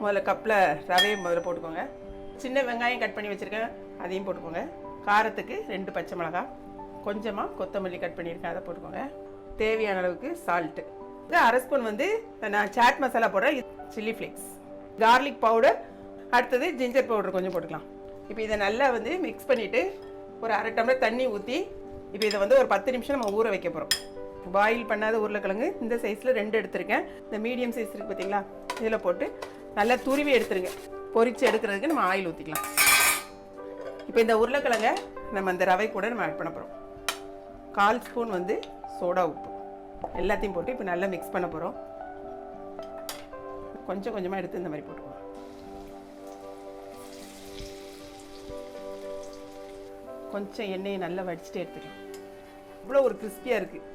முதல்ல கப்பில் ரவையை முதல்ல போட்டுக்கோங்க. சின்ன வெங்காயம் கட் பண்ணி வச்சுருக்கேன், அதையும் போட்டுக்கோங்க. காரத்துக்கு 2 பச்சை மிளகாய், கொஞ்சமாக கொத்தமல்லி கட் பண்ணியிருக்கேன், அதை போட்டுக்கோங்க. தேவையான அளவுக்கு சால்ட்டு. இது 1/2 ஸ்பூன் வந்து நான் சாட் மசாலா போடுறேன், சில்லி ஃப்ளேக்ஸ், கார்லிக் பவுடர், அடுத்தது ஜிஞ்சர் பவுடர் கொஞ்சம் போட்டுக்கலாம். இப்போ இதை நல்லா வந்து மிக்ஸ் பண்ணிவிட்டு ஒரு 1/2 டம்ளர் தண்ணி ஊற்றி இப்போ இதை வந்து ஒரு 10 நிமிஷம் நம்ம ஊற வைக்க போகிறோம். பாயில் பண்ணாத உருளைக்கிழங்கு இந்த சைஸில் 2 எடுத்திருக்கேன். இந்த மீடியம் சைஸ் இருக்குது பார்த்தீங்களா, இதில் போட்டு நல்லா துருவி எடுத்துருங்க. பொரித்து எடுக்கிறதுக்கு நம்ம ஆயில் ஊற்றிக்கலாம். இப்போ இந்த உருளைக்கிழங்கை நம்ம அந்த ரவை கூட நம்ம ஆட் பண்ண போகிறோம். 1/4 ஸ்பூன் வந்து சோடா உப்பு, எல்லாத்தையும் போட்டு இப்போ நல்லா மிக்ஸ் பண்ண போகிறோம். கொஞ்சம் கொஞ்சமாக எடுத்து இந்த மாதிரி போட்டுக்கலாம். கொஞ்சம் எண்ணெயை நல்லா வடிச்சுட்டு எடுத்துக்கலாம். இவ்வளோ ஒரு கிறிஸ்பியாக இருக்குது.